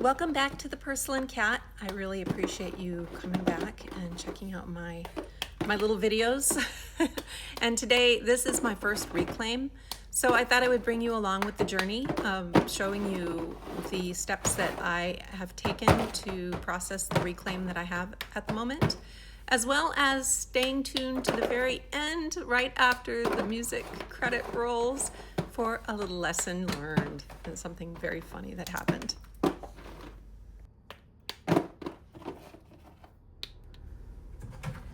Welcome back to the Purrcelain Kat. I really appreciate you coming back and checking out my little videos. And today, this is my first reclaim. So I thought I would bring you along with the journey, showing you the steps that I have taken to process the reclaim that I have at the moment, as well as staying tuned to the very end, right after the music credit rolls, for a little lesson learned and something very funny that happened.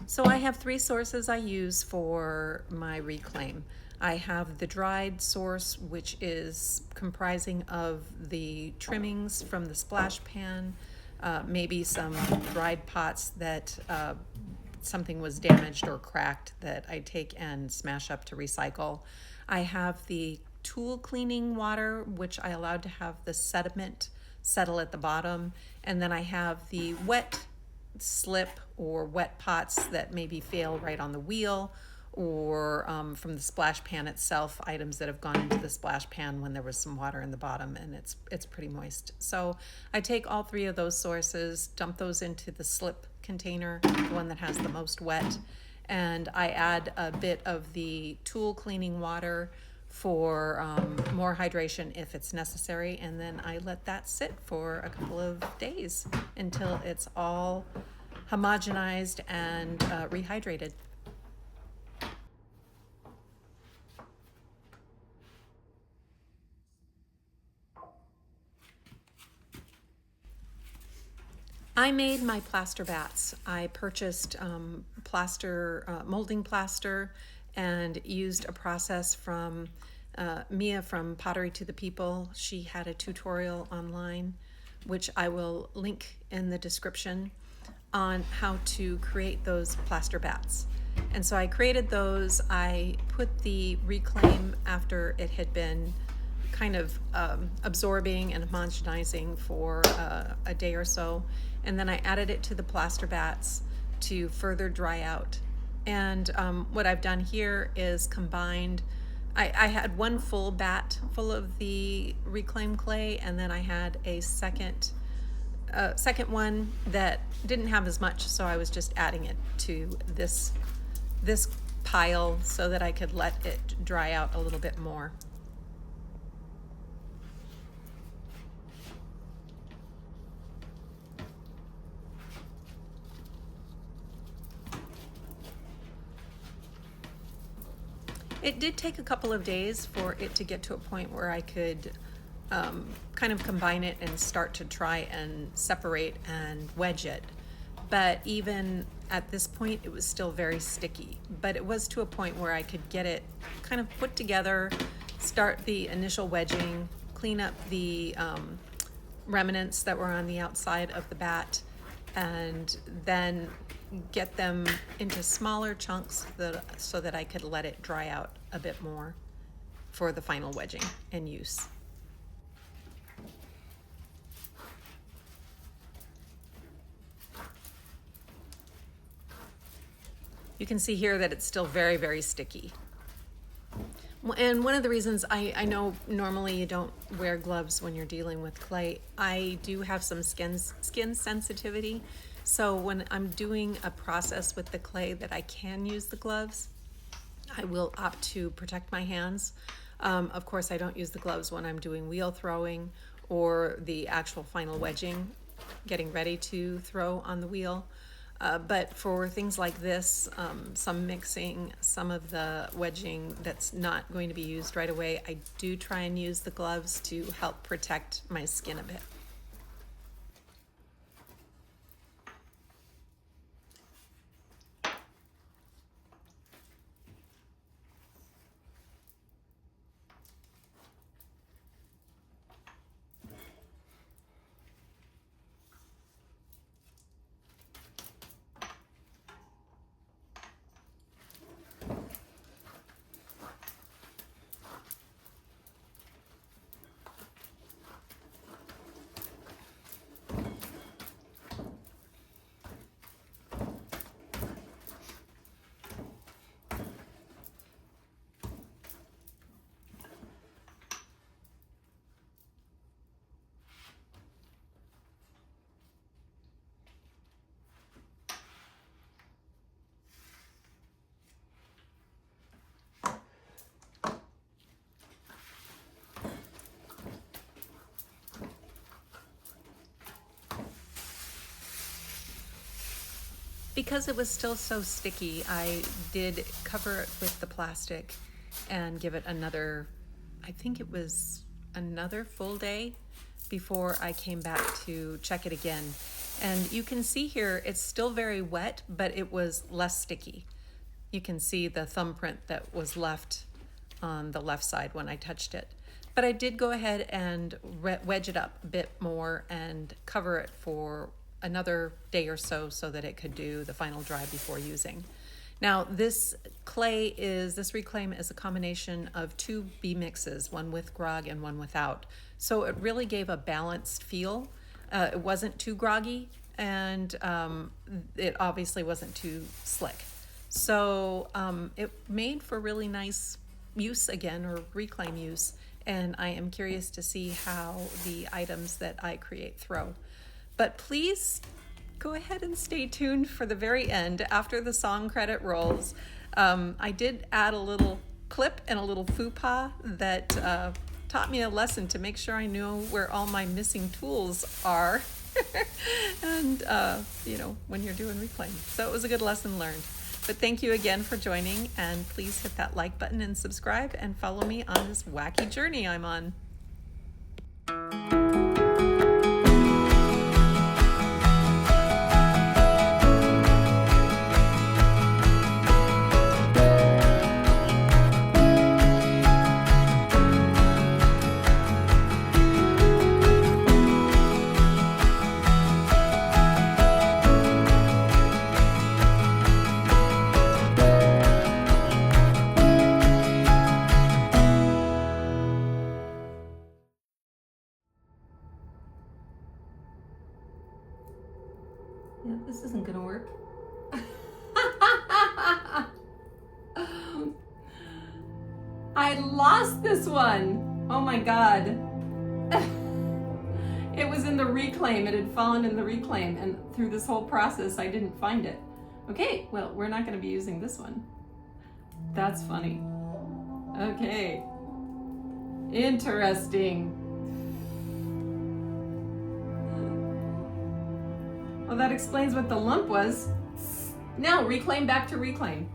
So I have three sources I use for my reclaim. I have the dried source, which is comprising of the trimmings from the splash pan, maybe some dried pots that something was damaged or cracked that I take and smash up to recycle. I have the tool cleaning water, which I allowed to have the sediment settle at the bottom, and then I have the wet slip or wet pots that maybe fail right on the wheel, or from the splash pan itself, items that have gone into the splash pan when there was some water in the bottom and it's pretty moist. So I take all three of those sources, dump those into the slip container, the one that has the most wet, and I add a bit of the tool cleaning water for more hydration if it's necessary, and then I let that sit for a couple of days until it's all homogenized and rehydrated. I made my plaster bats. I purchased molding plaster, and used a process from Mia from Pottery to the People. She had a tutorial online, which I will link in the description, on how to create those plaster bats. And so I created those. I put the reclaim after it had been kind of absorbing and homogenizing for a day or so, and then I added it to the plaster bats to further dry out. And what I've done here is combined, I had one full bat full of the reclaimed clay, and then I had a second one that didn't have as much, so I was just adding it to this pile so that I could let it dry out a little bit more. It did take a couple of days for it to get to a point where I could kind of combine it and start to try and separate and wedge it. But even at this point, it was still very sticky. But it was to a point where I could get it kind of put together, start the initial wedging, clean up the remnants that were on the outside of the bat, and then get them into smaller chunks so that I could let it dry out a bit more for the final wedging and use. You can see here that it's still very, very sticky. And one of the reasons I know normally you don't wear gloves when you're dealing with clay, I do have some skin sensitivity. So when I'm doing a process with the clay that I can use the gloves, I will opt to protect my hands. Of course, I don't use the gloves when I'm doing wheel throwing or the actual final wedging, getting ready to throw on the wheel. But for things like this, some mixing, some of the wedging that's not going to be used right away, I do try and use the gloves to help protect my skin a bit. Because it was still so sticky, I did cover it with the plastic and give it another, I think it was another full day before I came back to check it again. And you can see here, it's still very wet, but it was less sticky. You can see the thumbprint that was left on the left side when I touched it. But I did go ahead and wedge it up a bit more and cover it for another day or so that it could do the final dry before using. Now this reclaim is a combination of two bee mixes, one with grog and one without. So it really gave a balanced feel. It wasn't too groggy, and it obviously wasn't too slick. So it made for really nice use again, or reclaim use, and I am curious to see how the items that I create throw. But please go ahead and stay tuned for the very end after the song credit rolls. I did add a little clip and a little fooopahhhh that taught me a lesson to make sure I know where all my missing tools are. And you know, when you're doing reclaim. So it was a good lesson learned. But thank you again for joining, and please hit that like button and subscribe and follow me on this wacky journey I'm on. Yeah, this isn't gonna work. I lost this one. Oh my God. It was in the reclaim. It had fallen in the reclaim, and through this whole process I didn't find it. Okay, well, we're not gonna be using this one. That's funny. Okay. Interesting. Well, that explains what the lump was. Now, reclaim back to reclaim.